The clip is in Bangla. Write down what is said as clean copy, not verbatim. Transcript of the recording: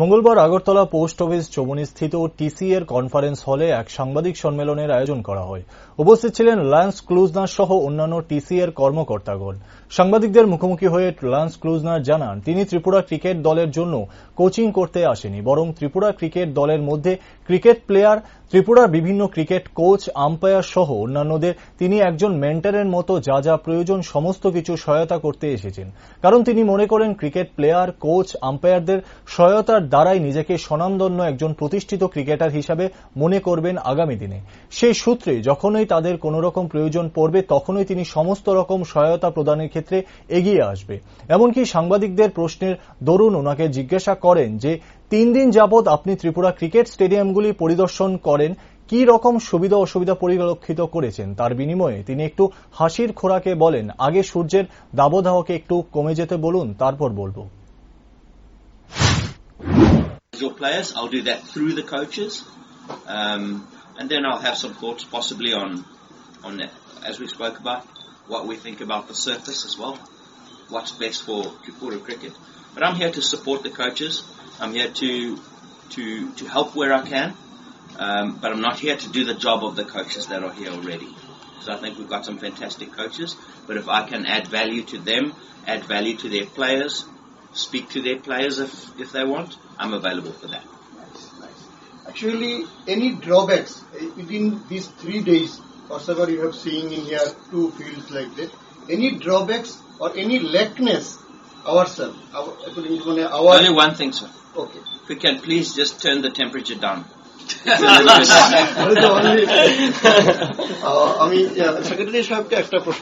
মঙ্গলবার আগরতলা পোস্ট অফিস চৌমুহনীস্থিত টিসিএর কনফারেন্স হলে এক সাংবাদিক সম্মেলনের আয়োজন করা হয়। উপস্থিত ছিলেন লান্স ক্লুজনার সহ অন্যান্য টিসিএর কর্মকর্তাগণ। সাংবাদিকদের মুখোমুখি হয়ে লান্স ক্লুজনার জানান, তিনি ত্রিপুরা ক্রিকেট দলের জন্য কোচিং করতে আসেনি, বরং ত্রিপুরা ক্রিকেট দলের মধ্যে ক্রিকেট প্লেয়ার, ত্রিপুরার বিভিন্ন ক্রিকেট কোচ, আম্পায়ার সহ অন্যান্যদের তিনি একজন মেন্টরের মতো যা যা প্রয়োজন সমস্ত কিছু সহায়তা করতে এসেছেন। কারণ তিনি মনে করেন ক্রিকেট প্লেয়ার, কোচ, আম্পায়ারদের সহায়তার দ্বারাই নিজেকে স্বনামধন্য একজন প্রতিষ্ঠিত ক্রিকেটার হিসাবে মনে করবেন আগামী দিনে। সেই সূত্রে যখনই তাদের কোন রকম প্রয়োজন পড়বে তখনই তিনি সমস্ত রকম সহায়তা প্রদানের ক্ষেত্রে এগিয়ে আসবে। এমনকি সাংবাদিকদের প্রশ্নের দরুন ওনাকে জিজ্ঞাসা করেন যে 3 দিন যাবৎ আপনি ত্রিপুরা ক্রিকেট স্টেডিয়ামগুলি পরিদর্শন করেন, কি রকম সুবিধা অসুবিধা পরিলক্ষিত করেছেন। তার বিনিময়ে তিনি একটু হাসির খোরাকে বলেন, আগে সূর্যের দাবদাহকে একটু কমে যেতে বলুন, তারপর বলবো। Your players, I'll do that through the coaches, and then I'll have some thoughts possibly on that, as we spoke about, what we think about the surface as well, what's best for Tripura cricket. But I'm here to support the coaches. I'm here to help where I can, but I'm not here to do the job of the coaches that are here already. So I think we've got some fantastic coaches, but if I can add value to them, add value to their players, speak to their players if they want, I'm available for that. Nice. Actually, any drawbacks within these 3 days, whatever you have seen in here, 2 fields like that, any drawbacks or any lackness ourselves? Only one thing, sir. Okay. If we can please just turn the temperature down. আমি সেক্রেটারি সাহেবকে একটা প্রশ্ন